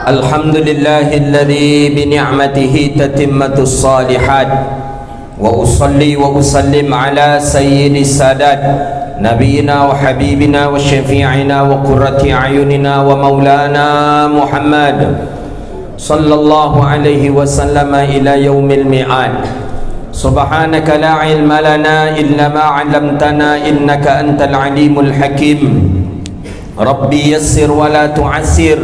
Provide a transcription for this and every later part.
Alhamdulillahilladzi bini'matihi tatimmatus salihat. Wa usalli wa usallim ala sayyidis sadat nabiyina wa habibina wa syafi'ina wa qurrati a'yunina wa maulana Muhammad sallallahu alaihi wasallam ila yaumil mi'ad. Subhanaka la ilma lana illa ma 'allamtana innaka antal alimul hakim. Rabbi yassir wa la tu'assir,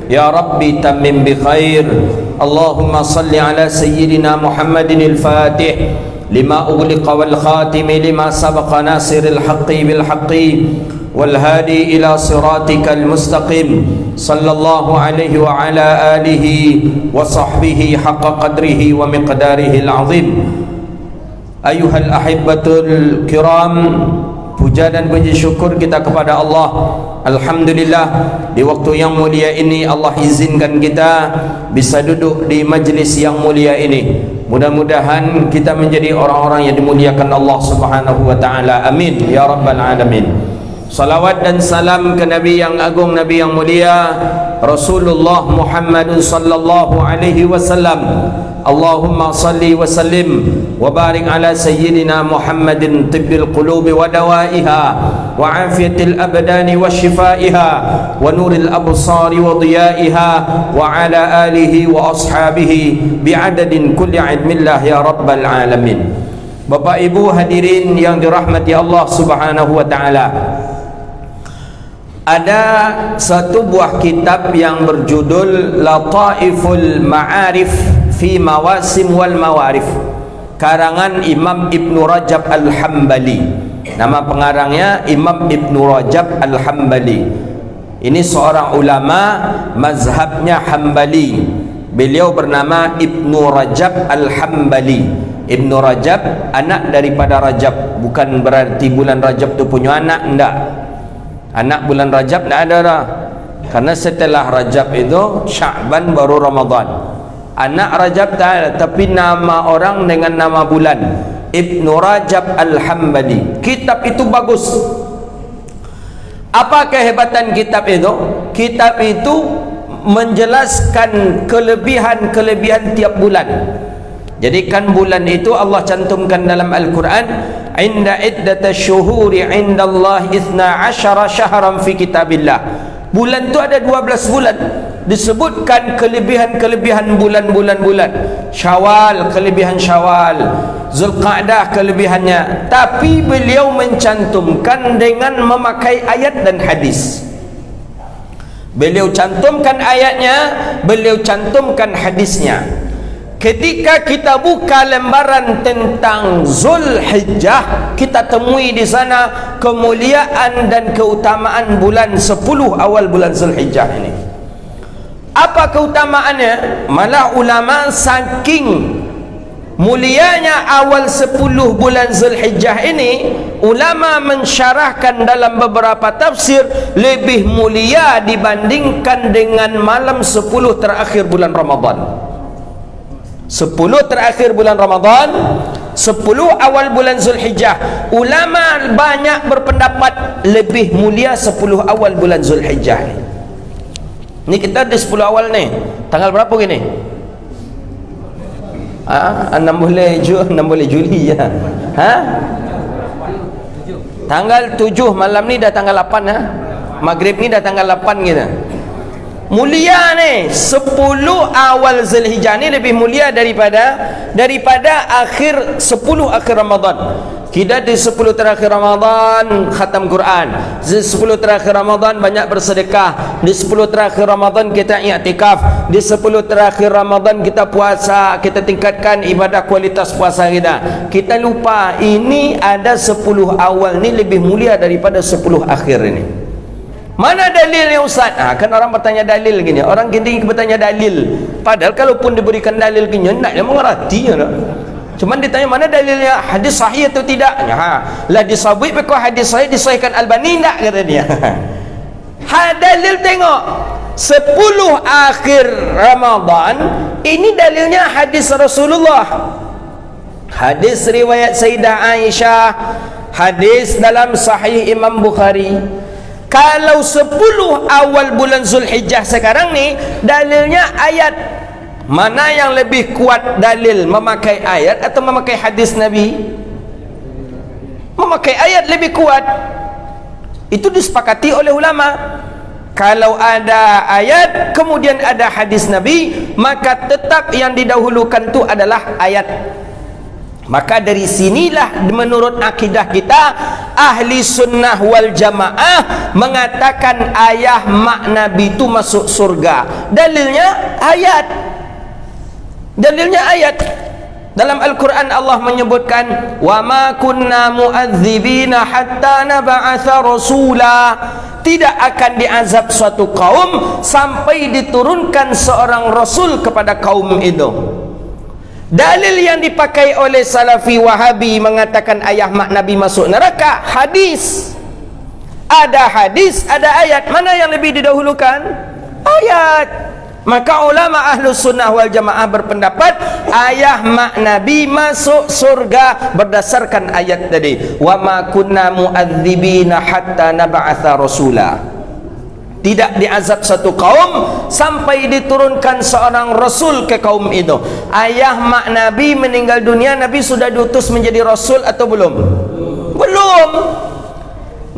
ya Rabbi tammim bi khair. Allahumma salli ala sayyidina Muhammadin al-Fatih lima ughliqa wal khatim lima sabaqa nasiril haqqi bil haqqi wal hadi ila siratikal mustaqim. Sallallahu alaihi wa ala alihi wa sahbihi haqqa qadrihi wa miqdarihi al-azim. Ayuhal ahibbatul kiram, puja dan puji syukur kita kepada Allah. Alhamdulillah, di waktu yang mulia ini Allah izinkan kita bisa duduk di majlis yang mulia ini. Mudah-mudahan kita menjadi orang-orang yang dimuliakan Allah Subhanahu wa taala. Amin ya rabbal alamin. Salawat dan salam ke Nabi yang agung, Nabi yang mulia, Rasulullah Muhammad sallallahu alaihi wasallam. Allahumma salli wa sallim wa barik ala sayyidina Muhammadin tibbil qulubi wa dawaiha wa afiyatil abdani wa shifaiha wa nuril absari wa diyaiha wa ala alihi wa ashabihi bi'adadin kulli ilmillah ya rabbal alamin. Bapak Ibu hadirin yang dirahmati Allah Subhanahu wa taala, ada satu buah kitab yang berjudul Lataiful Ma'arif fi Mawasim wal Mawarif, karangan Imam Ibnu Rajab Al-Hambali. Nama pengarangnya Imam Ibnu Rajab Al-Hambali. Ini seorang ulama mazhabnya Hambali. Beliau bernama Ibnu Rajab Al-Hambali. Ibnu Rajab anak daripada Rajab, bukan berarti bulan Rajab tu punya anak, enggak. Anak bulan Rajab enggak ada dah. Karena setelah Rajab itu Sya'ban baru Ramadan. Anak Rajab tak ada, tapi nama orang dengan nama bulan. Ibnu Rajab Al-Hambali. Kitab itu bagus. Apa kehebatan kitab itu? Kitab itu menjelaskan kelebihan-kelebihan tiap bulan. Jadi kan bulan itu Allah cantumkan dalam Al-Quran, inda iddatash syuhuri indallahi 12 syahran fi kitabillah. Bulan itu ada 12 bulan. Disebutkan kelebihan-kelebihan bulan-bulan. Syawal, kelebihan Syawal. Zulqa'dah, kelebihannya. Tapi beliau mencantumkan dengan memakai ayat dan hadis. Beliau cantumkan ayatnya, beliau cantumkan hadisnya. Ketika kita buka lembaran tentang Zulhijjah, kita temui di sana kemuliaan dan keutamaan bulan 10 awal bulan Zulhijjah ini. Apa keutamaannya? Malah ulama saking mulianya awal 10 bulan Zulhijjah ini, ulama mensyarahkan dalam beberapa tafsir lebih mulia dibandingkan dengan malam 10 terakhir bulan Ramadan. 10 terakhir bulan Ramadan, 10 awal bulan Zulhijjah. Ulama banyak berpendapat lebih mulia 10 awal bulan Zulhijjah ni. Ni kita di 10 awal ni. Tanggal berapa gini? 6 boleh Juli ya. Tanggal 7 malam ni dah tanggal 8 ha. Maghrib ni dah tanggal 8 gitu. Mulia ni 10 awal Zulhijjah ni lebih mulia daripada akhir 10 akhir Ramadan. Kita di 10 terakhir Ramadan khatam Quran, di 10 terakhir Ramadan banyak bersedekah, di 10 terakhir Ramadan kita i'tikaf, di 10 terakhir Ramadan kita puasa, kita tingkatkan ibadah kualitas puasa kita. Kita lupa ini ada 10 awal ni lebih mulia daripada 10 akhir ini. Mana dalilnya Ustaz? Kan orang bertanya dalil gini. Orang gini bertanya dalil. Padahal kalaupun diberikan dalil gini, nak dia mengerti ya. Cuman ditanya mana dalilnya, hadis sahih atau tidak? Lah disabui pekau hadis sahih disahihkan Albani tak kata dia. Dalil tengok 10 akhir Ramadan ini dalilnya hadis Rasulullah. Hadis riwayat Sayyidah Aisyah, hadis dalam Sahih Imam Bukhari. Kalau 10 awal bulan Zulhijjah sekarang ni, dalilnya ayat. Mana yang lebih kuat dalil, memakai ayat atau memakai hadis Nabi? Memakai ayat lebih kuat. Itu disepakati oleh ulama. Kalau ada ayat kemudian ada hadis Nabi, maka tetap yang didahulukan itu adalah ayat. Maka dari sinilah menurut akidah kita ahli sunnah wal jamaah mengatakan ayah mak Nabi itu masuk surga. Dalilnya ayat. Dalilnya ayat. Dalam Al-Quran Allah menyebutkan, wa ma kunna mu'adzibina hatta naba'atha rasula. Tidak akan diazab suatu kaum sampai diturunkan seorang rasul kepada kaum itu. Dalil yang dipakai oleh Salafi Wahabi mengatakan ayah mak Nabi masuk neraka, hadis. Ada hadis, ada ayat. Mana yang lebih didahulukan? Ayat. Maka ulama Ahlus Sunnah wal Jamaah berpendapat ayah mak Nabi masuk surga berdasarkan ayat tadi. Wa ma kunna mu'adzibina hatta nab'atha rasula. Tidak diazab satu kaum sampai diturunkan seorang rasul ke kaum itu. Ayah mak Nabi meninggal dunia, Nabi sudah diutus menjadi rasul atau belum? Belum.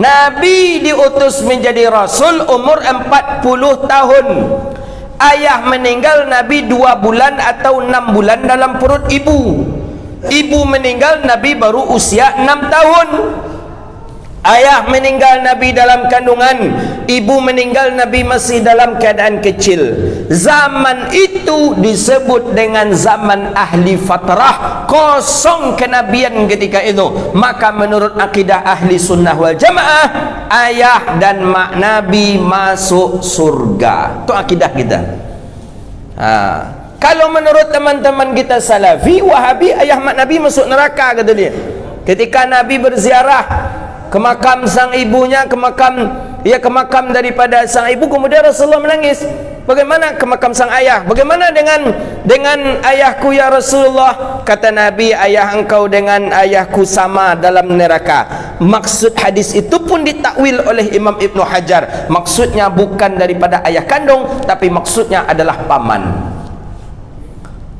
Nabi diutus menjadi rasul umur 40 tahun. Ayah meninggal Nabi 2 bulan atau 6 bulan dalam perut ibu. Ibu meninggal Nabi baru usia 6 tahun. Ayah meninggal Nabi dalam kandungan, ibu meninggal Nabi masih dalam keadaan kecil. Zaman itu disebut dengan zaman ahli fatrah, kosong kenabian ketika itu. Maka menurut akidah ahli sunnah wal jamaah, ayah dan mak Nabi masuk surga. Itu akidah kita. Kalau menurut teman-teman kita Salafi Wahabi, ayah mak Nabi masuk neraka, kata dia. Ketika Nabi berziarah ke makam sang ibunya, ke makam daripada sang ibu, kemudian Rasulullah menangis. Bagaimana ke makam sang ayah? Bagaimana dengan ayahku ya Rasulullah? Kata Nabi, ayah engkau dengan ayahku sama dalam neraka. Maksud hadis itu pun ditakwil oleh Imam Ibnu Hajar. Maksudnya bukan daripada ayah kandung, tapi maksudnya adalah paman.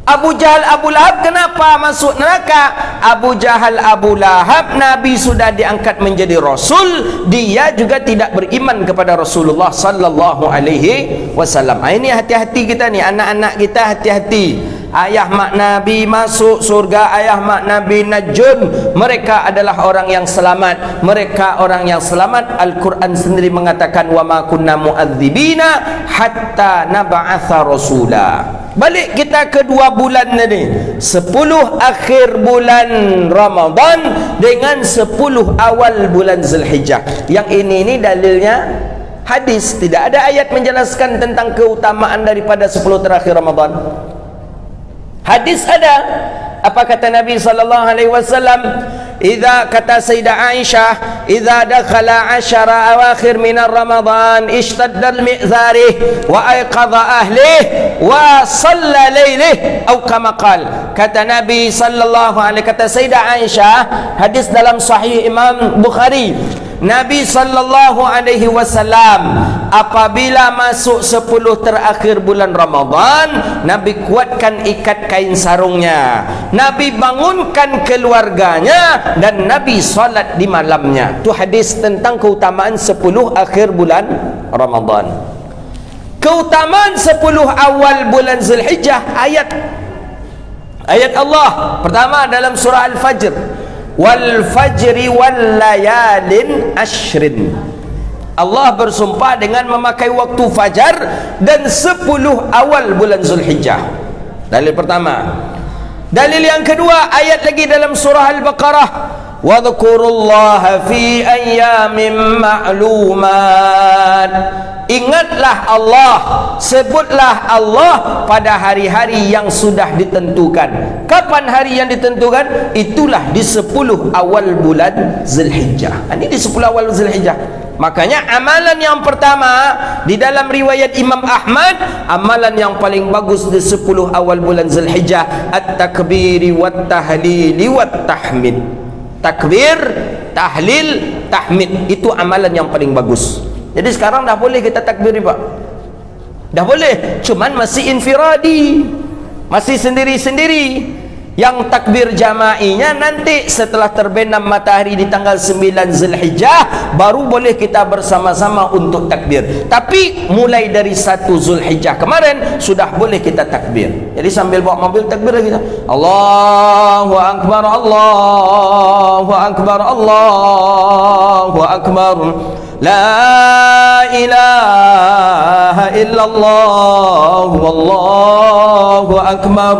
Abu Jahal, Abu Lahab kenapa masuk neraka? Abu Jahal, Abu Lahab, Nabi sudah diangkat menjadi Rasul, dia juga tidak beriman kepada Rasulullah sallallahu alaihi wasallam. Ini hati-hati kita nih, anak-anak kita hati-hati. Ayah mak Nabi masuk surga, ayah mak Nabi najun. Mereka adalah orang yang selamat. Mereka orang yang selamat. Al-Quran sendiri mengatakan, wa ma kunna mu'adzibina hatta naba'atha rasula. Balik kita ke 2 bulan tadi, 10 akhir bulan Ramadan dengan 10 awal bulan Zulhijjah. Yang ini dalilnya hadis, tidak ada ayat menjelaskan tentang keutamaan daripada 10 terakhir Ramadan. Hadis ada. Apa kata Nabi sallallahu alaihi wasallam? Idza, kata Sayyidah Aisyah, idza dakhala 10 awakhir min Ramadan ishtadda al-mi'zarih wa ayqadha ahlih wa shalla laylih atau kama qala. Kata Nabi sallallahu alaihi, kata Sayyidah Aisyah, hadis dalam sahih Imam Bukhari, Nabi sallallahu alaihi wasallam apabila masuk 10 terakhir bulan Ramadan, Nabi kuatkan ikat kain sarungnya, Nabi bangunkan keluarganya, dan Nabi salat di malamnya. Itu hadis tentang keutamaan 10 akhir bulan Ramadan. Keutamaan 10 awal bulan Zulhijjah, ayat Allah pertama dalam surah Al-Fajr, wal fajri wal layalin ashrin. Allah bersumpah dengan memakai waktu fajar dan 10 awal bulan Zulhijjah. Dalil pertama. Dalil yang kedua, ayat lagi dalam surah Al-Baqarah, wadhkurullaha fi ayyamin ma'lumat. Ingatlah Allah, sebutlah Allah pada hari-hari yang sudah ditentukan. Kapan hari yang ditentukan? Itulah di 10 awal bulan Zulhijjah. Ini di 10 awal Zulhijjah. Makanya amalan yang pertama di dalam riwayat Imam Ahmad, amalan yang paling bagus di 10 awal bulan Zulhijjah, at-takbiri wat tahlili wat tahmid. Takbir, tahlil, tahmid, itu amalan yang paling bagus. Jadi sekarang dah boleh kita takbir, Pak. Dah boleh, cuman masih infiradi, masih sendiri-sendiri. Yang takbir jama'inya nanti setelah terbenam matahari di tanggal 9 Zulhijjah baru boleh kita bersama-sama untuk takbir. Tapi mulai dari 1 Zulhijjah kemarin sudah boleh kita takbir. Jadi sambil bawa mobil takbir kita, Allahu Akbar, Allahu Akbar, Allahu Akbar, La ilaha illallah, Wallahu Akbar,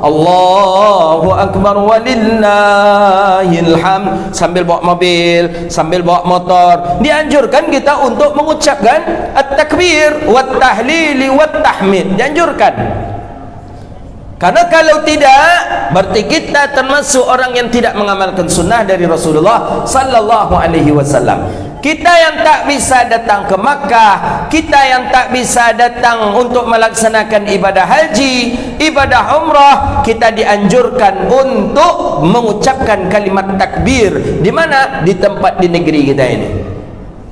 Allahu Akbar walillahil hamd. Sambil bawa mobil, sambil bawa motor, dianjurkan kita untuk mengucapkan at-takbir wat tahlili wat tahmid. Dianjurkan. Karena kalau tidak, berarti kita termasuk orang yang tidak mengamalkan sunnah dari Rasulullah sallallahu alaihi wasallam. Kita yang tak bisa datang ke Makkah, kita yang tak bisa datang untuk melaksanakan ibadah haji, ibadah umrah, kita dianjurkan untuk mengucapkan kalimat takbir. Di mana? Di tempat di negeri kita ini.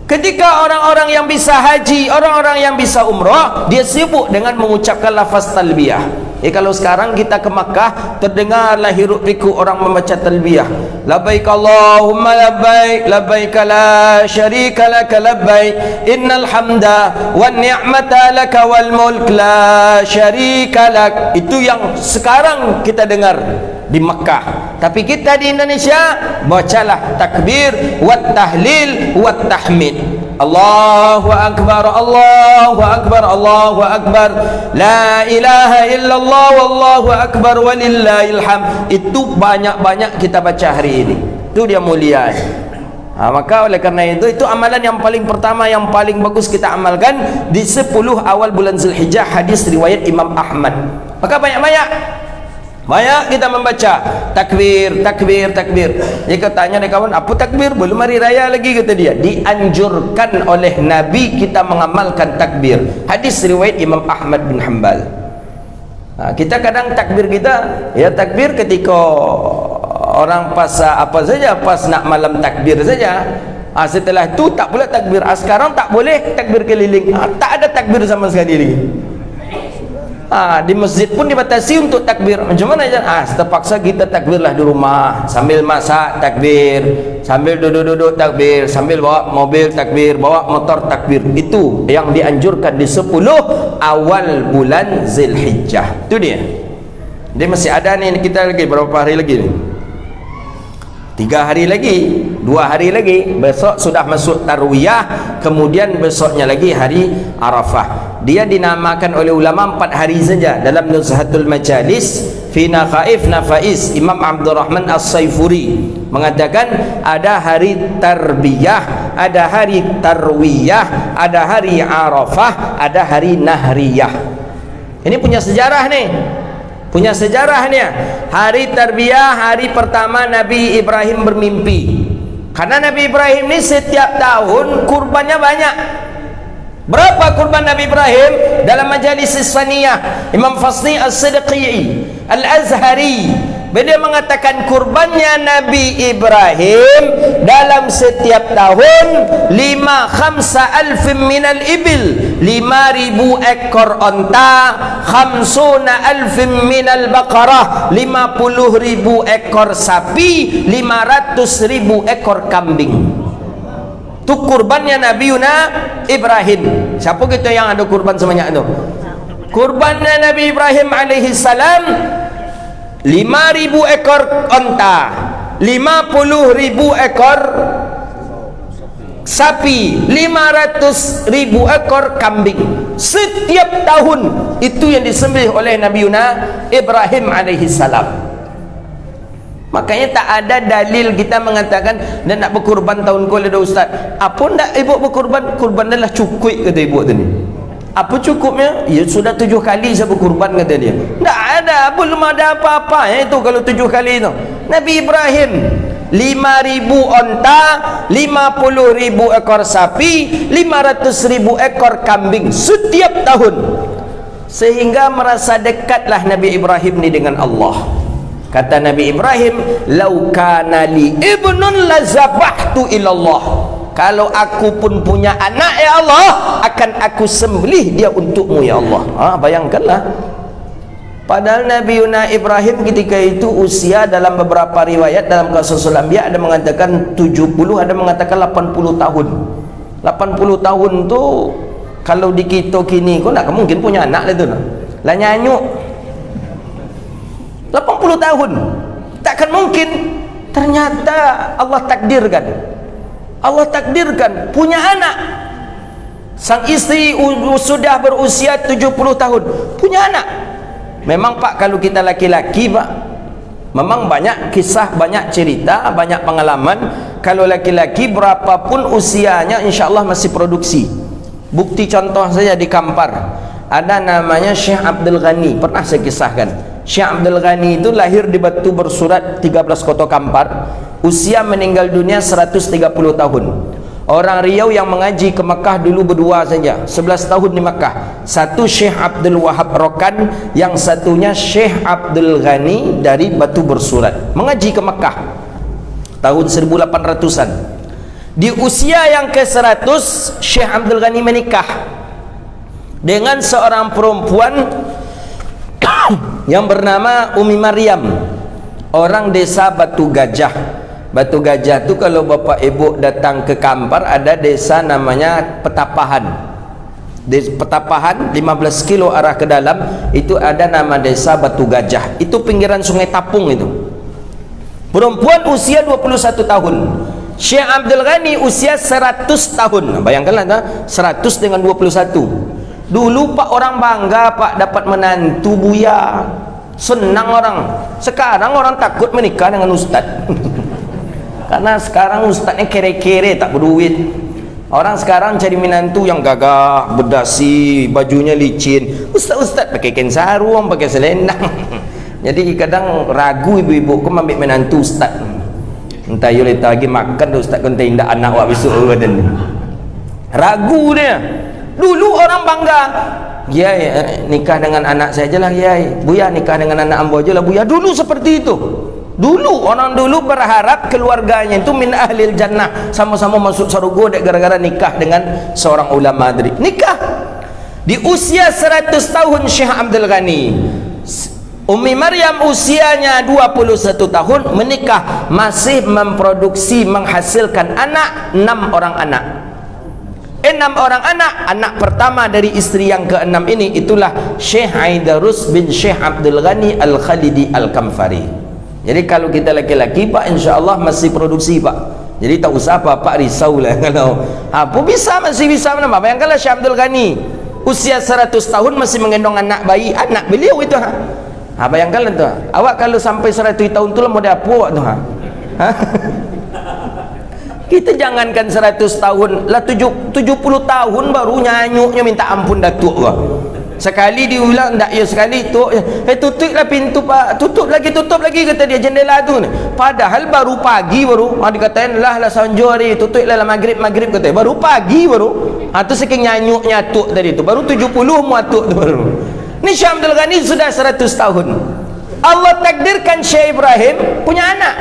Ketika orang-orang yang bisa haji, orang-orang yang bisa umrah, dia sibuk dengan mengucapkan lafaz talbiyah. Kalau sekarang kita ke Makkah, terdengarlah hiruk pikuk orang membaca talbiyah. Labbaik Allahumma labbaik, labbaik la syarika laka labbaik, innal hamda wan ni'mata laka wal mulk la syarika lak. Itu yang sekarang kita dengar di Makkah. Tapi kita di Indonesia, bacalah takbir wat tahlil wat tahmid. Allahu Akbar, Allahu Akbar, Allahu Akbar, La ilaha illallah, Wallahu Akbar walillahil hamd. Itu banyak-banyak kita baca hari ini. Itu dia mulia. Maka oleh karena itu amalan yang paling pertama, yang paling bagus kita amalkan di 10 awal bulan Zulhijjah, hadis riwayat Imam Ahmad. Maka banyak-banyak kita membaca takbir, takbir, takbir. Jika tanya nih kawan, apa takbir? Belum hari raya lagi, kata dia. Dianjurkan oleh Nabi kita mengamalkan takbir. Hadis riwayat Imam Ahmad bin Hanbal. Kita kadang takbir kita, ya takbir ketika orang pas apa saja, pas nak malam takbir saja. Setelah itu tak boleh takbir. Sekarang tak boleh takbir keliling. Tak ada takbir sama sekali lagi. Di masjid pun dibatasi untuk takbir. Macam mana aja? Terpaksa kita takbirlah di rumah, sambil masak takbir, sambil duduk-duduk takbir, sambil bawa mobil takbir, bawa motor takbir. Itu yang dianjurkan di 10 awal bulan Zulhijjah. Itu dia. Dia masih ada nih kita lagi berapa hari lagi nih? 3 hari lagi, 2 hari lagi, besok sudah masuk tarwiyah, kemudian besoknya lagi hari Arafah. Dia dinamakan oleh ulama 4 hari saja. Dalam Nuzhatul Majalis fi Naqaif Nafais, Imam Abdurrahman As-Saifuri mengatakan ada hari tarbiyah, ada hari tarwiyah, ada hari Arafah, ada hari nahriyah. Ini punya sejarah nih. Punya sejarahnya. Hari tarbiyah, hari pertama Nabi Ibrahim bermimpi. Karena Nabi Ibrahim ini setiap tahun kurbannya banyak. Berapa kurban Nabi Ibrahim? Dalam majalis Saniyah, Imam Fasni As-Sidqi Al-Azhari, beliau mengatakan kurbannya Nabi Ibrahim dalam setiap tahun 5,000 minal ibil, 5.000 ekor onta, 50,000 minal baqarah, 50.000 ekor sapi, 500.000 ekor kambing. Itu kurbannya Nabi Ibrahim. Siapa kita yang ada kurban sebanyak itu? Kurbannya Nabi Ibrahim alaihi salam 5.000 ekor onta, 50.000 ekor sapi, 500.000 ekor kambing. Setiap tahun itu yang disembelih oleh Nabi Ibrahim alaihi salam. Makanya tak ada dalil kita mengatakan dan nak berkurban tahun kau ada ustaz. Apa nak ibu berkurban? Kurban adalah cukup, kata ibu tadi. Apa cukupnya? Ya sudah 7 kali saya berkurban, kata dia. Tak ada, belum ada apa-apa itu kalau 7 kali itu. Nabi Ibrahim 5.000 onta, 50.000 ekor sapi, 500.000 ekor kambing setiap tahun. Sehingga merasa dekatlah Nabi Ibrahim ni dengan Allah. Kata Nabi Ibrahim, "Lau kana li ibnun lazabahtu ilallah." kalau aku pun punya anak ya Allah, akan aku sembelih dia untukmu ya Allah. Bayangkanlah. Padahal Nabi Yuna Ibrahim ketika itu usia dalam beberapa riwayat dalam Qasasul Anbiya ada mengatakan 70, ada mengatakan 80 tahun. 80 tahun tu kalau di kita kini kau tak mungkin punya anak lah tu lah nyanyuk 80 tahun takkan mungkin. Ternyata Allah takdirkan punya anak. Sang istri sudah berusia 70 tahun punya anak. Memang Pak, kalau kita laki-laki Pak, memang banyak kisah, banyak cerita, banyak pengalaman. Kalau laki-laki berapapun usianya insya Allah masih produksi. Bukti contoh saja di Kampar ada namanya Syekh Abdul Ghani, pernah saya kisahkan. Syekh Abdul Ghani itu lahir di Batu Bersurat 13 Koto Kampar, usia meninggal dunia 130 tahun. Orang Riau yang mengaji ke Mekah dulu berdua saja, 11 tahun di Mekah. Satu Syekh Abdul Wahab Rokan, yang satunya Syekh Abdul Ghani dari Batu Bersurat, mengaji ke Mekah tahun 1800-an. Di usia yang ke-100 Syekh Abdul Ghani menikah dengan seorang perempuan yang bernama Umi Maryam, orang desa Batu Gajah. Batu Gajah tu kalau bapak ibu datang ke Kampar ada desa namanya Petapahan. Di Petapahan 15 kilo arah ke dalam itu ada nama desa Batu Gajah. Itu pinggiran Sungai Tapung itu. Perempuan usia 21 tahun. Syekh Abdul Ghani usia 100 tahun. Bayangkanlah 100 dengan 21. Dulu Pak orang bangga Pak dapat menantu buya, senang orang. Sekarang orang takut menikah dengan ustaz. Karena sekarang ustaznya kere-kere, tak berduit. Orang sekarang cari menantu yang gagah, berdasi, bajunya licin. Ustaz-ustaz pakai kain sarung, pakai selendang. Jadi kadang ragu ibu-ibu kau ambil menantu ustaz. Entah you letak lagi makan ustaz kau tindak anak wak besok dan ragu dia. Dulu orang bangga, ya nikah dengan anak saya je lah, ya buya nikah dengan anak ambo je lah buya. Dulu seperti itu. Dulu orang dulu berharap keluarganya itu min ahlil jannah, sama-sama masuk surga gara-gara nikah dengan seorang ulama dari nikah. Di usia 100 tahun Syekh Abdul Ghani, Umi Maryam usianya 21 tahun menikah, masih memproduksi menghasilkan anak, 6 orang anak. 6 orang anak. Anak pertama dari istri yang ke-6 ini itulah Syekh Aidarus bin Syekh Abdul Ghani Al-Khalidi Al-Kamfari. Jadi kalau kita laki-laki Pak, insya-Allah masih produksi Pak. Jadi tak usah Pak risau lah kalau apa bisa, masih bisa menambah. Bayangkanlah Syekh Abdul Ghani usia 100 tahun masih menggendong anak bayi, anak beliau itu bayangkanlah tu. Awak kalau sampai 100 tahun tu lah mau apa awak tu Kita jangankan 100 tahun lah, 70 tahun baru nyanyuknya minta ampun datuk lah. Sekali diulang tak ya, sekali tu tutuplah pintu Pak, tutup lagi kata dia jendela tu. Padahal baru pagi baru dikatain lah sanjo hari tutuplah maghrib kata baru pagi baru. Tu saking nyanyuknya atuk tadi tu baru 70 mu atuk tu baru. Ni Syekh Abdul Ghani sudah 100 tahun. Allah takdirkan Syekh Ibrahim punya anak.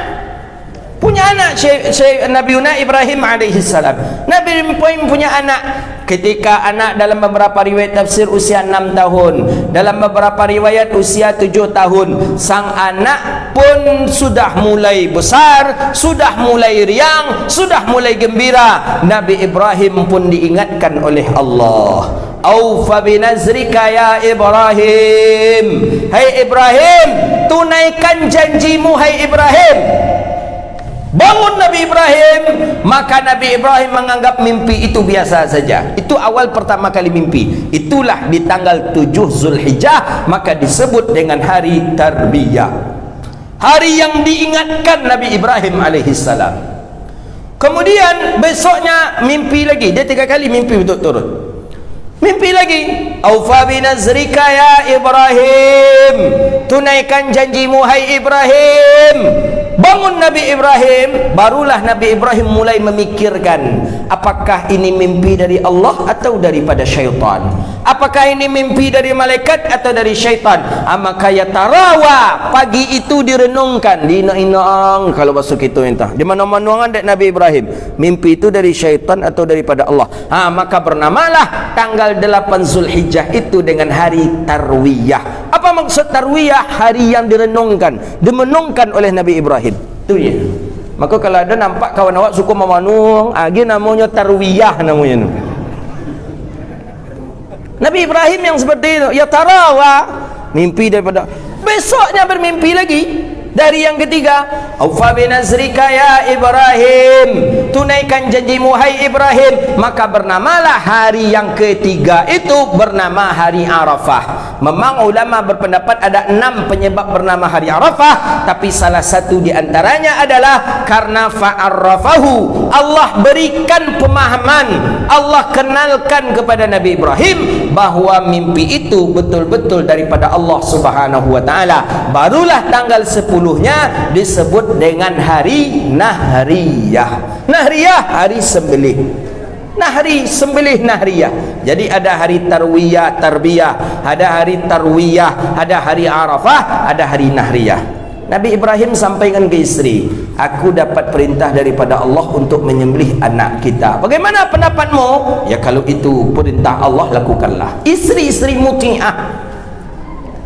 Syekh Nabi Ibrahim alaihi salam. Nabi Ibrahim punya anak. Ketika anak dalam beberapa riwayat tafsir usia 6 tahun, dalam beberapa riwayat usia 7 tahun. Sang anak pun sudah mulai besar, sudah mulai riang, sudah mulai gembira. Nabi Ibrahim pun diingatkan oleh Allah, "Aufa binazrika ya Ibrahim." Hai Ibrahim, tunaikan janjimu hai Ibrahim. Bangun Nabi Ibrahim. Maka Nabi Ibrahim menganggap mimpi itu biasa saja. Itu awal pertama kali mimpi. Itulah di tanggal 7 Zulhijjah, maka disebut dengan hari tarbiyah, hari yang diingatkan Nabi Ibrahim alaihissalam. Kemudian besoknya mimpi lagi. Dia 3 kali mimpi berturut-turut. Mimpi lagi, "Aufa binazrika ya Ibrahim." Tunaikan janjimu hai Ibrahim. bangun Nabi Ibrahim, barulah Nabi Ibrahim mulai memikirkan, apakah ini mimpi dari Allah atau daripada syaitan, apakah ini mimpi dari malaikat atau dari syaitan. Maka ya tarawa, pagi itu direnungkan, diinang kalau bahasa kita entah di mana-mana ada Nabi Ibrahim, mimpi itu dari syaitan atau daripada Allah. Maka bernamalah tanggal 8 Zulhijjah itu dengan hari Tarwiyah. Apa maksud Tarwiyah? Hari yang direnungkan, dimenungkan oleh Nabi Ibrahim. Itu ya. Maka kalau ada nampak kawan awak suka memanung, agi namanya Tarwiyah namanya. Nabi Ibrahim yang seperti itu, ya tarawa, mimpi daripada, besoknya bermimpi lagi. Dari yang ketiga, aufa binazrika ya Ibrahim, tunaikan janjimu hai Ibrahim. Maka bernamalah hari yang ketiga itu bernama hari Arafah. Memang ulama berpendapat ada 6 penyebab bernama hari Arafah, tapi salah satu di antaranya adalah karena fa'arrafahu, Allah berikan pemahaman, Allah kenalkan kepada Nabi Ibrahim bahwa mimpi itu betul-betul daripada Allah Subhanahu wa taala. Barulah tanggal 10-nya disebut dengan hari Nahriyah. Nahriyah hari sembelih. Nahri sembelih Nahriyah. Jadi ada hari Tarwiyah, Tarbiyah, ada hari Tarwiyah, ada hari Arafah, ada hari Nahriyah. Nabi Ibrahim sampaikan ke istri, aku dapat perintah daripada Allah untuk menyembelih anak kita. Bagaimana pendapatmu? Ya kalau itu perintah Allah, lakukanlah. Istri-istri muti'ah,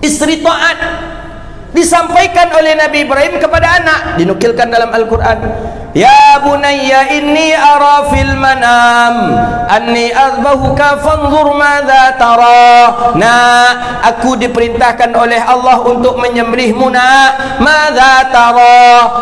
istri taat, disampaikan oleh Nabi Ibrahim kepada anak, dinukilkan dalam Al-Quran, ya bunayya inni ara fil manam anni azbahuka fanzur madza tara. Nah, aku diperintahkan oleh Allah untuk menyembelihmu nak. Madza tara,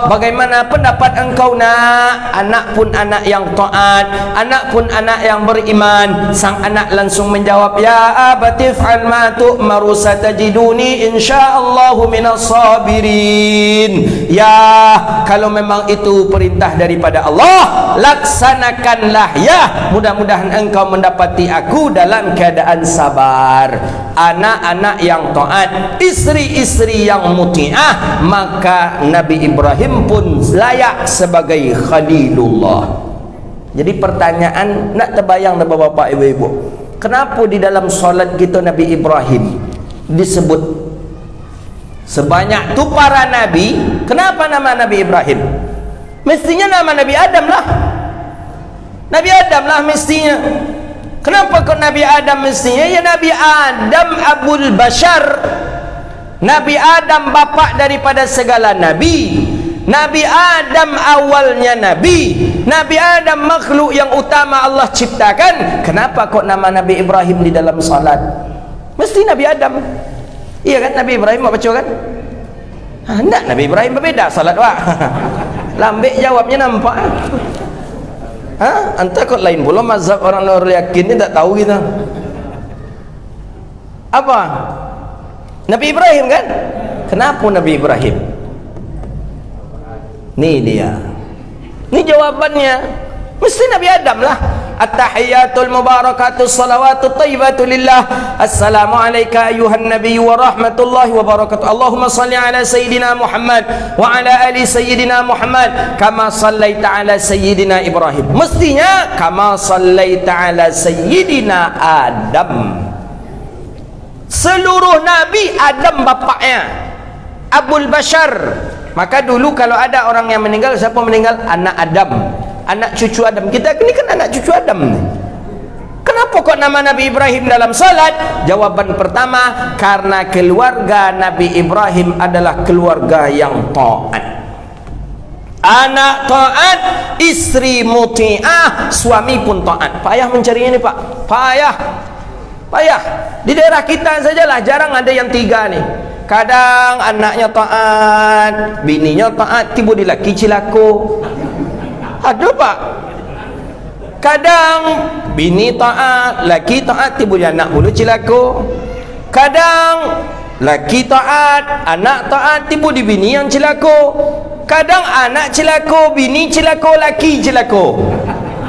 bagaimana pendapat engkau nak? Anak pun anak yang taat, anak pun anak yang beriman. Sang anak langsung menjawab, ya abati fa'al ma tu'maru satajiduni insyaallahu minas sabirin. Ya, kalau memang itu perintah daripada Allah, laksanakanlah ya, mudah-mudahan engkau mendapati aku dalam keadaan sabar. Anak-anak yang taat, istri-istri yang muti'ah, maka Nabi Ibrahim pun layak sebagai Khalilullah. Jadi pertanyaan nak terbayang dah bapak ibu-ibu, kenapa di dalam solat kita Nabi Ibrahim disebut sebanyak tu para nabi? Kenapa nama Nabi Ibrahim? Mestinya nama Nabi Adam lah. Nabi Adam lah mestinya. Kenapa kok Nabi Adam mestinya? Ya Nabi Adam Abul Bashar. Nabi Adam bapa daripada segala nabi. Nabi Adam awalnya nabi. Nabi Adam makhluk yang utama Allah ciptakan. Kenapa kok nama Nabi Ibrahim di dalam salat? Mesti Nabi Adam. Iya kan, Nabi Ibrahim mau baca kan? Enggak, Nabi Ibrahim berbeda salat wak. Lambik jawabnya nampak. Anta kok lain pula mazhab orang yakin ni tak tahu kita. Apa? Nabi Ibrahim kan? Kenapa Nabi Ibrahim? Ni dia. Ni jawabannya. Mesti Nabi Adam lah. At-tahiyatul mubarakatus salawatut thayyibatu lillah. Assalamu alayka ayuhan nabiy wa rahmatullahi wa barakatuh. Allahumma salli ala sayyidina Muhammad wa ala ali sayyidina Muhammad kama sallaita ala sayyidina Ibrahim. Mestinya kama sallaita ala sayyidina Adam. Seluruh nabi Adam bapaknya, Abul Bashar. Maka dulu kalau ada orang yang meninggal, siapa meninggal? Anak Adam, anak cucu Adam. Kita ini kan anak cucu Adam nih. Kenapa kok nama Nabi Ibrahim dalam salat? Jawaban pertama, karena keluarga Nabi Ibrahim adalah keluarga yang taat. Anak taat, istri muti'ah, suami pun taat. Payah mencarinya ini Pak, payah. Di daerah kita sajalah jarang ada yang tiga nih. Kadang anaknya taat, bininya taat, tiba di laki cilako. Ada Pak. Kadang bini taat, laki taat, tiba di anak bulu cilako. Kadang laki taat, anak taat, tiba di bini yang cilako. Kadang anak cilako, bini cilako, laki cilako.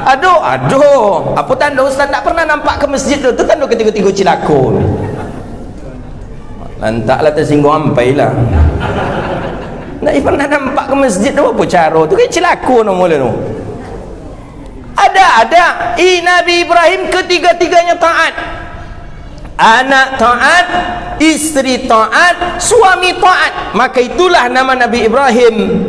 Aduh. Apa tanda Ustaz tak pernah nampak ke masjid tu? Tu tanda ketiga-tiga cilako ni. Lantaklah tersinggung ampai lah. Nak pernah nampak ke masjid tu apa cara tu? Kayak celaka no mula tu. Ada. Nabi Ibrahim ketiga-tiganya taat. Anak taat, isteri taat, suami taat. Maka itulah nama Nabi Ibrahim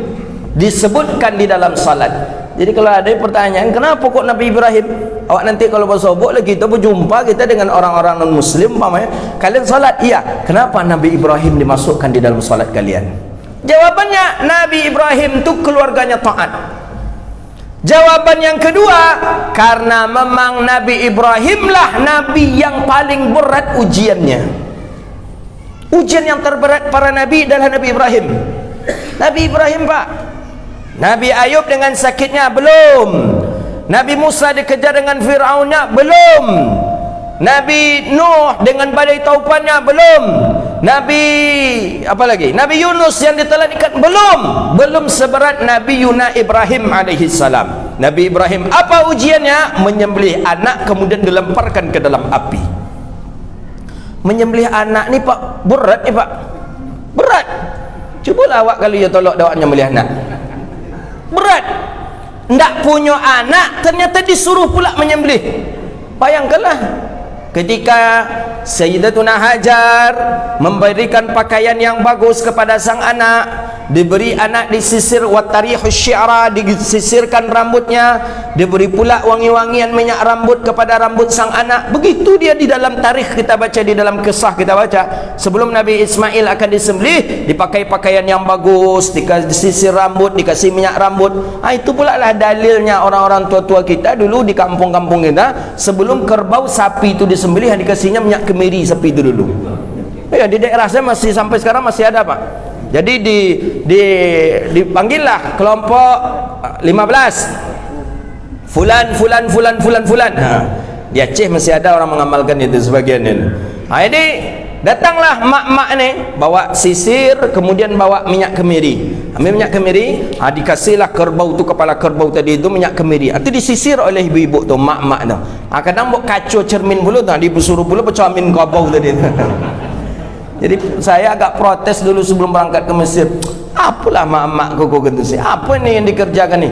disebutkan di dalam salat. Jadi kalau ada pertanyaan, kenapa kok Nabi Ibrahim? Awak nanti kalau bersobok lagi kita berjumpa kita dengan orang-orang non-muslim, umpamanya kalian salat, iya. Kenapa Nabi Ibrahim dimasukkan di dalam salat kalian? Jawabannya, Nabi Ibrahim itu keluarganya taat. Jawaban yang kedua, karena memang Nabi Ibrahim lah Nabi yang paling berat ujiannya. Ujian yang terberat para Nabi adalah Nabi Ibrahim. Nabi Ibrahim Pak, Nabi Ayub dengan sakitnya belum, Nabi Musa dikejar dengan Fir'aunnya belum, Nabi Nuh dengan badai taufannya belum, Nabi apa lagi? Nabi Yunus yang ditelan ikan belum seberat Nabi Ibrahim alaihi salam. Nabi Ibrahim apa ujiannya? Menyembelih anak kemudian dilemparkan ke dalam api. Menyembelih anak ni Pak, berat ni Pak. Berat. Cubalah awak kalau ya tolak awak menyembelih anak. Berat. Ndak punya anak ternyata disuruh pula menyembelih. Bayangkanlah ketika Sayyidatuna Hajar memberikan pakaian yang bagus kepada sang anak, diberi anak disisir watarihus syi'ra, disisirkan rambutnya, diberi pula wangi-wangian minyak rambut kepada rambut sang anak. Begitu dia di dalam tarikh kita baca, di dalam kisah kita baca, sebelum Nabi Ismail akan disembelih, dipakai pakaian yang bagus, disisir rambut, dikasih minyak rambut. Itu pula lah dalilnya orang-orang tua-tua kita dulu di kampung-kampung kita, sebelum kerbau sapi itu disembelih dikasihnya minyak kemiri sapi itu dulu. Ya, di daerah saya masih sampai sekarang masih ada Pak. Jadi dipanggillah kelompok 15 fulan. Di Aceh masih ada orang mengamalkan itu sebagian ini. Jadi datanglah mak-mak ni bawa sisir, kemudian bawa minyak kemiri. Ambil minyak kemiri, dikasihlah kerbau tu, kepala kerbau tadi itu minyak kemiri. Itu disisir oleh ibu-ibu tu, mak-mak tu. Kadang buat kacau cermin pula tu, disuruh pula pecamin kerbau tadi tu. Jadi saya agak protes dulu sebelum berangkat ke Mesir. Apalah mak-mak kau gitu sih? Apa ni yang dikerjakan ni?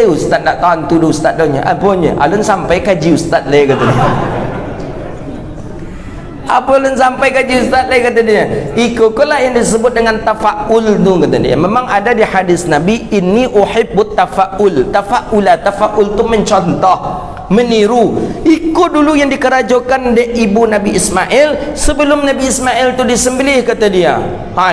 Ustaz nak tahu tu ustaz donya. Apanya? Alun sampai kaji ustaz le kata dia. Apa alun sampai kaji ustaz le kata dia. Ikulah yang disebut dengan tafaul tu kata dia. Memang ada di hadis Nabi, inni uhibbut tafaul. Tafaul tu mencontoh, meniru. Ikut dulu yang dikerajokan de ibu Nabi Ismail sebelum Nabi Ismail tu disembelih kata dia.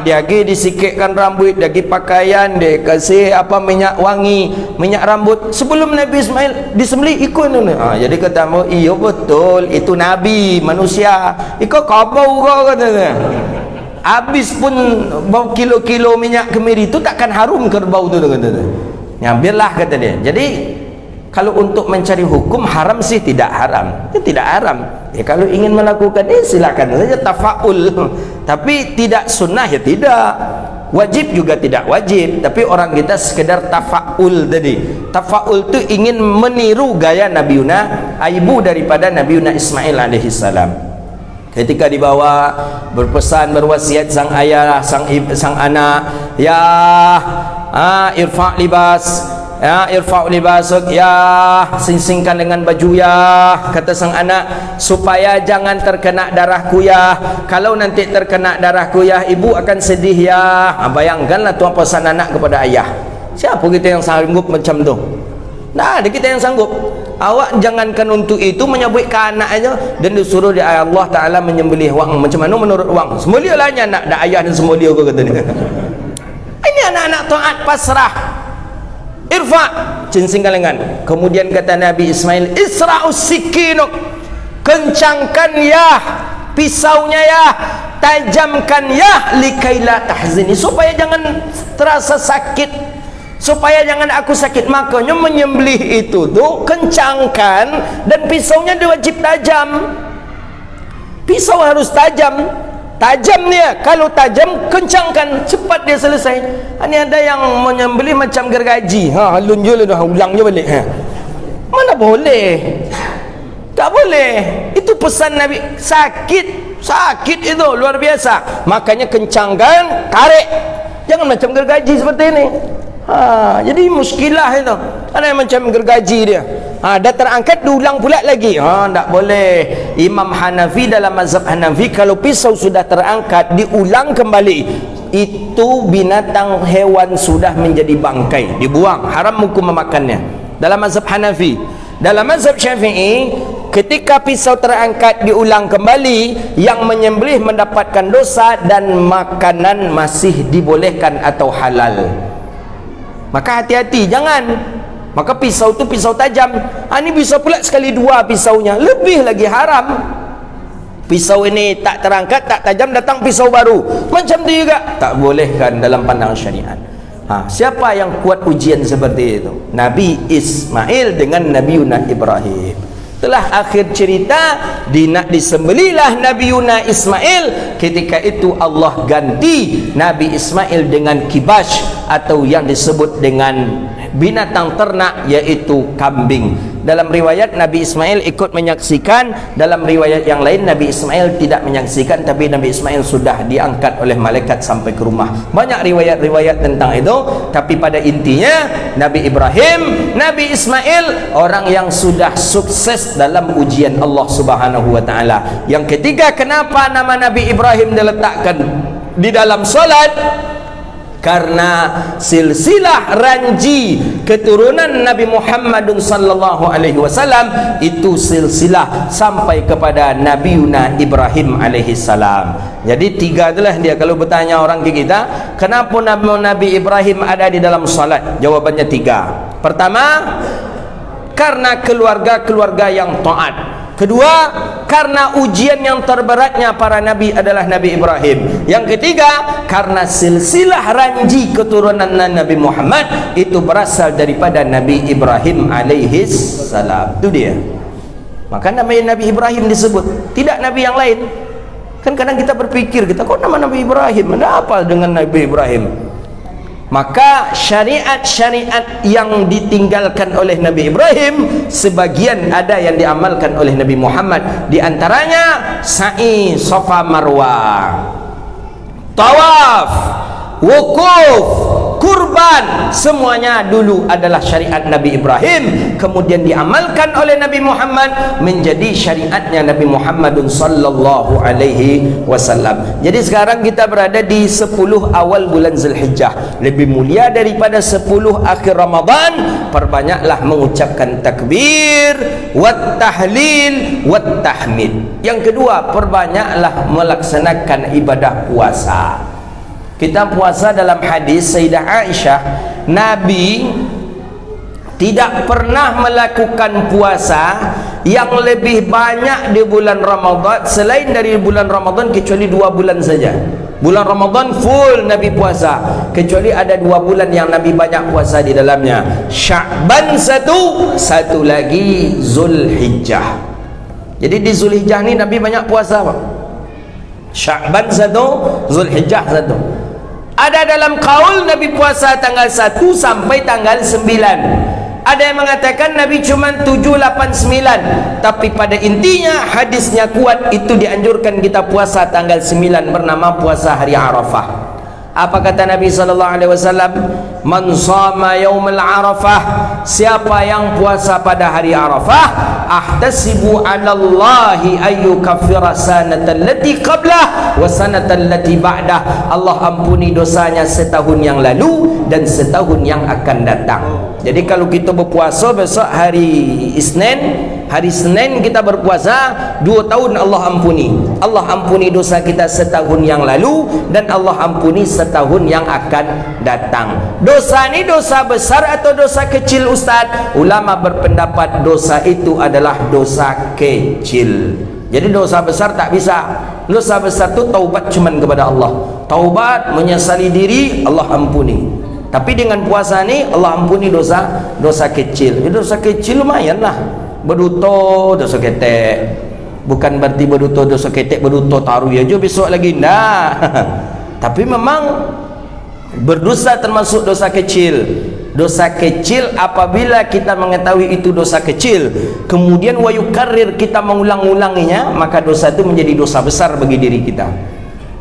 Dia lagi disikitkan rambut, dia lagi pakaian, dia kasih apa minyak wangi, minyak rambut sebelum Nabi Ismail disembelih ikut dulu. Jadi kata mau, iya betul itu Nabi manusia. Ikut kabau kau kata dia. Habis pun bau kilo-kilo minyak kemiri tu takkan harum kerbau tu kata dia. Ya biarlah kata dia. Jadi kalau untuk mencari hukum haram sih tidak haram. Tidak haram. Kalau ingin melakukan silakan saja tafaul. Tapi tidak sunnah ya tidak. Wajib juga tidak wajib. Tapi orang kita sekedar tafaul tadi. Tafaul itu ingin meniru gaya Nabiuna, ibu daripada Nabiuna Ismail alaihi salam. Ketika dibawa berpesan berwasiat sang ayah, sang anak, ya irfa' libas, ya irfa'u libasuk, ya sing-singkan dengan baju ya, kata sang anak, supaya jangan terkena darahku ya. Kalau nanti terkena darahku ya, ibu akan sedih ya. Bayangkanlah tuan pesan anak kepada ayah. Siapa kita yang sanggup macam tu? Nah, ada kita yang sanggup. Awak jangankan untuk itu, menyebut ke anak aja dan disuruh di Allah Ta'ala menyembelih wang. Macam mana menurut wang? Semua lah anak dah ayah dan semua dia kata ni. Ini anak-anak taat pasrah. Irfa' cincin kalengan. Kemudian kata Nabi Ismail, isra'us sikinuk, kencangkan ya pisaunya ya, tajamkan ya, likaila tahzini, supaya jangan terasa sakit, supaya jangan aku sakit. Makanya menyembelih itu tuh kencangkan, dan pisaunya diwajib tajam. Pisau harus tajam. Tajam dia, kalau tajam kencangkan, cepat dia selesai. Ini ada yang menyembelih macam gergaji. Halun je dah, ulang je balik. Mana boleh? Tak boleh. Itu pesan Nabi. Sakit itu luar biasa. Makanya kencangkan, tarik. Jangan macam gergaji seperti ini. Jadi muskilah itu. Ada yang macam gergaji dia. Dah terangkat diulang pula lagi. Tak boleh. Imam Hanafi dalam mazhab Hanafi, kalau pisau sudah terangkat diulang kembali, itu binatang hewan sudah menjadi bangkai, dibuang, haram hukum memakannya dalam mazhab Hanafi. Dalam mazhab Syafi'i, ketika pisau terangkat diulang kembali, yang menyembelih mendapatkan dosa dan makanan masih dibolehkan atau halal. Maka hati-hati, jangan. Maka pisau itu pisau tajam. Ini pisau pula sekali dua pisaunya, lebih lagi haram. Pisau ini tak terangkat, tak tajam, datang pisau baru, macam itu juga tak bolehkan dalam pandangan syariat. Siapa yang kuat ujian seperti itu? Nabi Ismail dengan Nabi Yuna Ibrahim. Telah akhir cerita, disembelilah Nabi Yuna Ismail. Ketika itu Allah ganti Nabi Ismail dengan kibash, atau yang disebut dengan binatang ternak, yaitu kambing. Dalam riwayat Nabi Ismail ikut menyaksikan, dalam riwayat yang lain Nabi Ismail tidak menyaksikan, tapi Nabi Ismail sudah diangkat oleh malaikat sampai ke rumah. Banyak riwayat-riwayat tentang itu, tapi pada intinya Nabi Ibrahim, Nabi Ismail orang yang sudah sukses dalam ujian Allah Subhanahu wa taala. Yang ketiga, kenapa nama Nabi Ibrahim diletakkan di dalam solat? Karena silsilah ranji keturunan Nabi Muhammad sallallahu alaihi wasallam itu silsilah sampai kepada Nabi Yuna Ibrahim alaihi salam. Jadi tiga itulah dia. Kalau bertanya orang ke kita, kenapa Nabi Ibrahim ada di dalam salat? Jawabannya tiga. Pertama, karena keluarga-keluarga yang taat. Kedua, karena ujian yang terberatnya para nabi adalah Nabi Ibrahim. Yang ketiga, karena silsilah ranji keturunan Nabi Muhammad itu berasal daripada Nabi Ibrahim alaihi salam. Itu dia. Maka nama Nabi Ibrahim disebut, tidak nabi yang lain. Kan kadang kita berpikir, kok nama Nabi Ibrahim, ada apa dengan Nabi Ibrahim? Maka syariat-syariat yang ditinggalkan oleh Nabi Ibrahim, sebagian ada yang diamalkan oleh Nabi Muhammad. Di antaranya sa'i Safa Marwah, tawaf, wukuf, kurban, semuanya dulu adalah syariat Nabi Ibrahim, kemudian diamalkan oleh Nabi Muhammad menjadi syariatnya Nabi Muhammad sallallahu alaihi wasallam. Jadi sekarang kita berada di 10 awal bulan Zulhijjah, lebih mulia daripada 10 akhir Ramadan. Perbanyaklah mengucapkan takbir wat tahlil wat tahmid. Yang kedua, perbanyaklah melaksanakan ibadah puasa. Kita puasa, dalam hadis Sayyidah Aisyah, Nabi tidak pernah melakukan puasa yang lebih banyak di bulan Ramadan selain dari bulan Ramadan, kecuali 2 bulan saja. Bulan Ramadan full Nabi puasa, kecuali ada 2 bulan yang Nabi banyak puasa di dalamnya. Sya'ban satu lagi Zulhijjah. Jadi di Zulhijjah ni Nabi banyak puasa, Pak. Sya'ban 1, Zulhijjah 1. Ada dalam kaul Nabi puasa tanggal 1 sampai tanggal 9. Ada yang mengatakan Nabi cuma 7, 8, 9. Tapi pada intinya hadisnya kuat, itu dianjurkan kita puasa tanggal 9, bernama puasa hari Arafah. Apa kata Nabi SAW? Man shama yaumil Arafah, siapa yang puasa pada hari Arafah, ahtasibu 'ala Allahi ayyukaffira sanatan lati qablah wa sanatan lati ba'dah. Allah ampuni dosanya setahun yang lalu dan setahun yang akan datang. Jadi kalau kita berpuasa besok hari Senin kita berpuasa, 2 tahun Allah ampuni. Allah ampuni dosa kita setahun yang lalu dan Allah ampuni setahun yang akan datang. Dosa ini dosa besar atau dosa kecil, Ustaz? Ulama berpendapat dosa itu adalah dosa kecil. Jadi dosa besar tak bisa. Dosa besar itu taubat cuman kepada Allah. Taubat, menyesali diri, Allah ampuni. Tapi dengan puasa ni Allah ampuni dosa kecil. Dosa kecil lumayan lah. Berduto dosa ketek. Bukan berarti berduto dosa ketek, berduto taruh aja besok lagi. Nah. Tapi memang berdosa termasuk dosa kecil. Dosa kecil apabila kita mengetahui itu dosa kecil, kemudian wayukarir kita mengulang-ulanginya, maka dosa itu menjadi dosa besar bagi diri kita.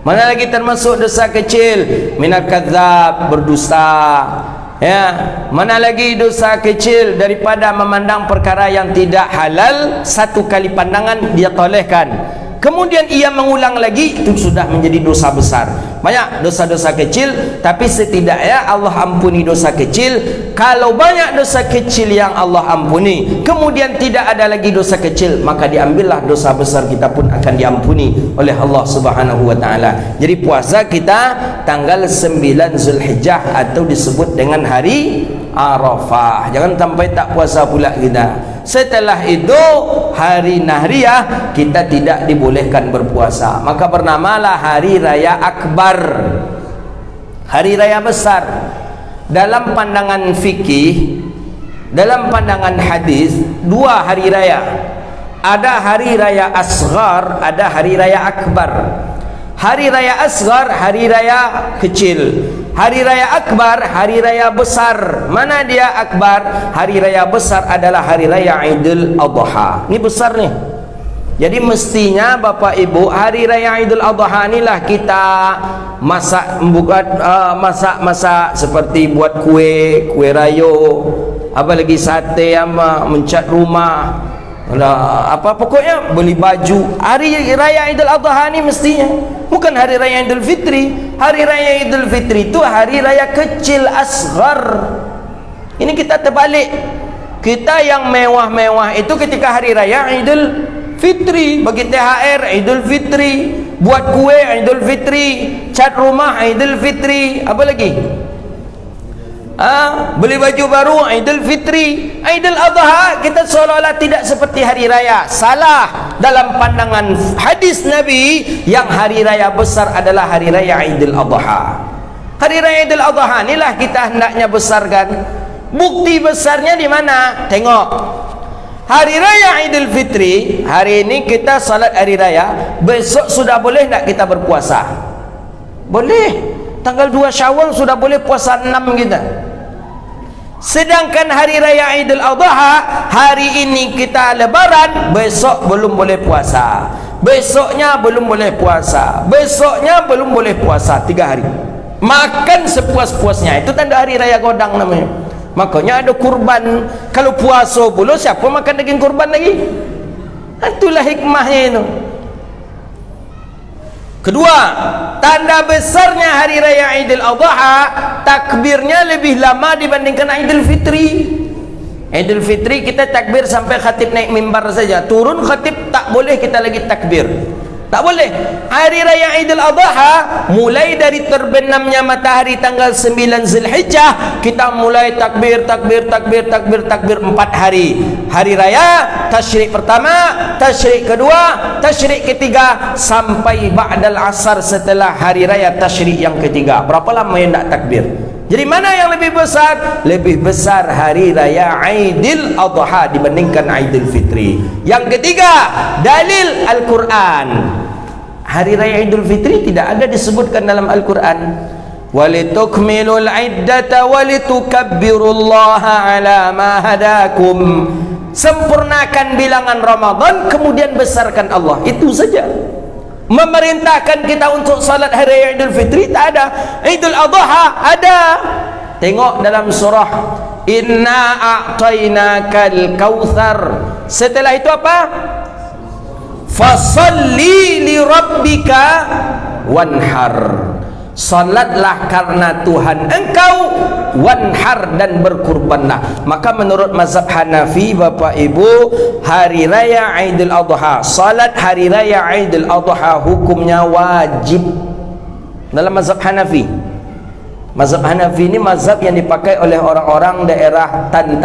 Mana lagi termasuk dosa kecil? Minal kadzab, berdusta. Ya, mana lagi dosa kecil daripada memandang perkara yang tidak halal, satu kali pandangan dia tolehkan. Kemudian ia mengulang lagi, itu sudah menjadi dosa besar. Banyak dosa-dosa kecil, tapi setidaknya Allah ampuni dosa kecil. Kalau banyak dosa kecil yang Allah ampuni, kemudian tidak ada lagi dosa kecil, maka diambillah dosa besar kita pun akan diampuni oleh Allah Subhanahu wa taala. Jadi puasa kita tanggal 9 Zulhijjah atau disebut dengan hari Arafah. Jangan sampai tak puasa pula kita. Setelah itu hari Nahriyah kita tidak dibolehkan berpuasa, maka bernamalah hari raya akbar, hari raya besar. Dalam pandangan fikih, dalam pandangan hadis, dua hari raya. Ada hari raya asghar, ada hari raya akbar. Hari raya asghar, hari raya kecil. Hari raya akbar, hari raya besar. Mana dia akbar? Hari raya besar adalah hari raya Idul Adha. Ini besar nih. Jadi mestinya Bapak Ibu, hari raya Idul Adha inilah kita masak seperti buat kue rayo, apa lagi sate, mencat rumah, apa pokoknya beli baju. Hari raya Idul Adha ini mestinya, bukan hari raya Idul Fitri. Hari raya Idul Fitri itu hari raya kecil asghar. Ini kita terbalik. Kita yang mewah-mewah itu ketika hari raya Idul Fitri, bagi THR Idul Fitri, buat kue Idul Fitri, cat rumah Idul Fitri, apa lagi? Beli baju baru Idul Fitri. Idul Adha kita seolah-olah tidak seperti hari raya. Salah. Dalam pandangan hadis Nabi, yang hari raya besar adalah hari raya Idul Adha. Hari raya Idul Adha inilah kita hendaknya besarkan. Bukti besarnya di mana? Tengok, hari raya Idul Fitri, hari ini kita salat hari raya, besok sudah boleh tak kita berpuasa? Boleh. Tanggal 2 Syawal sudah boleh puasa 6 kita. Sedangkan hari raya Idul Adha, hari ini kita lebaran, besok belum boleh puasa, besoknya belum boleh puasa, besoknya belum boleh puasa, 3 hari. Makan sepuas-puasnya. Itu tanda hari raya godang namanya. Makanya ada kurban. Kalau puasa pula, siapa makan daging kurban lagi? Itulah hikmahnya itu. Kedua, tanda besarnya hari raya Idul Adha, takbirnya lebih lama dibandingkan Idul Fitri. Idul Fitri kita takbir sampai khatib naik mimbar saja. Turun khatib tak boleh kita lagi takbir. Tak boleh. Hari raya Idul Adha, mulai dari terbenamnya matahari tanggal 9 Zulhijjah, kita mulai takbir 4 hari. Hari raya, tasyrik pertama, tasyrik kedua, tasyrik ketiga, sampai ba'dal asar setelah hari raya tasyrik yang ketiga. Berapa lama yang nak takbir? Jadi mana yang lebih besar? Lebih besar hari raya Idul Adha dibandingkan Idul Fitri. Yang ketiga, dalil Al-Quran. Hari raya Idul Fitri tidak ada disebutkan dalam Al-Quran. Walitukmilul iddata walitukabbirullaha ala ma hadakum. Sempurnakan bilangan Ramadan, kemudian besarkan Allah. Itu saja. Memerintahkan kita untuk salat hari raya Idul Fitri tak ada. Idul Adha ada. Tengok dalam surah Inna a'tainakal kautsar. Setelah itu apa? Fasalli li rabbika wanhar. Salatlah karena Tuhan engkau, wanhar, dan berkurbanlah. Maka menurut mazhab Hanafi, Bapak Ibu, hari raya Idul Adha, salat hari raya Idul Adha hukumnya wajib dalam mazhab Hanafi. Mazhab Hanafi ini mazhab yang dipakai oleh orang-orang daerah Tan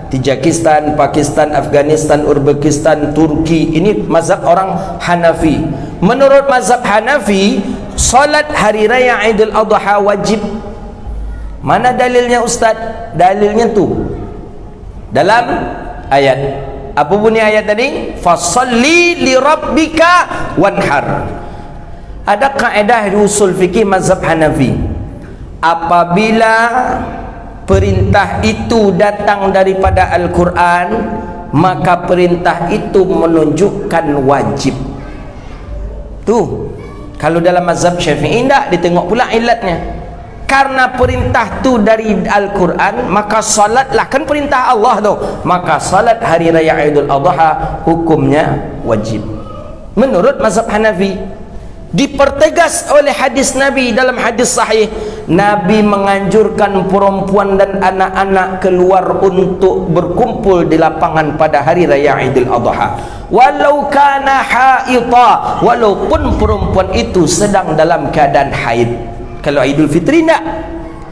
Tajikistan, Pakistan, Afghanistan, Uzbekistan, Turki. Ini mazhab orang Hanafi. Menurut mazhab Hanafi, salat hari raya Idul Adha wajib. Mana dalilnya Ustaz? Dalilnya tu dalam ayat. Apa bunyi ayat tadi? Fasalli li rabbika wanhar. Ada kaedah di usul fikih mazhab Hanafi. Apabila perintah itu datang daripada Al-Quran, maka perintah itu menunjukkan wajib. Tuh, Kalau dalam mazhab Syafi'i tidak, ditengok pula ilatnya. Karena perintah tu dari Al-Quran, maka salatlah, kan perintah Allah tu, maka salat hari raya Idul Adha hukumnya wajib. Menurut mazhab Hanafi, dipertegas oleh hadis Nabi. Dalam hadis sahih, Nabi menganjurkan perempuan dan anak-anak keluar untuk berkumpul di lapangan pada hari raya Idul Adha. Walau kana haidha, walaupun perempuan itu sedang dalam keadaan haid. Kalau Idul Fitri tidak,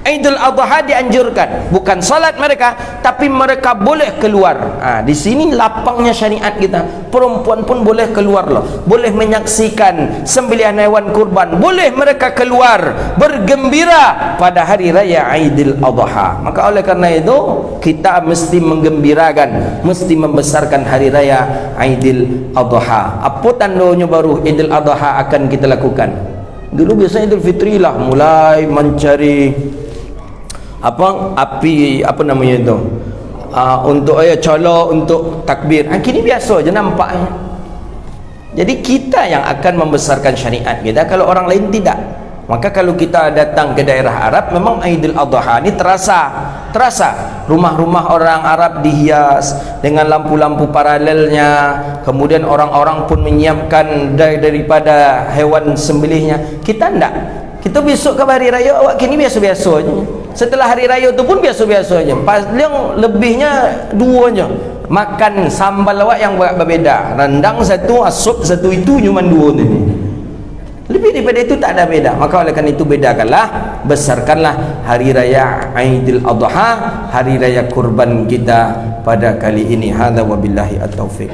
Idul Adha dianjurkan, bukan salat mereka, tapi mereka boleh keluar. Di sini lapangnya syariat kita. Perempuan pun boleh keluar loh, boleh menyaksikan sembelihan hewan kurban, boleh mereka keluar bergembira pada hari raya Idul Adha. Maka oleh karena itu kita mesti menggembirakan, mesti membesarkan hari raya Idul Adha. Apa tandanya baru Idul Adha akan kita lakukan? Dulu biasanya Idul Fitri lah mulai mencari api namanya itu, untuk colok, untuk takbir. Kini biasa je nampaknya. Jadi kita yang akan membesarkan syariat kita, kalau orang lain tidak. Maka kalau kita datang ke daerah Arab, memang Idul Adha ini terasa rumah-rumah orang Arab dihias dengan lampu-lampu paralelnya. Kemudian orang-orang pun menyiapkan daripada hewan sembelihnya. Kita enggak. Kita besok ke hari raya, awak kini biasa-biasa aja. Setelah hari raya tu pun biasa-biasa aja. Yang lebihnya dua aja. Makan sambal awak yang berbeza. Rendang satu, sup satu, itu cuma dua tu. Lebih daripada itu tak ada beda. Maka oleh karena itu bedakanlah, besarkanlah hari raya Idul Adha, hari raya kurban kita pada kali ini. Hadza wabillahi at-taufiq.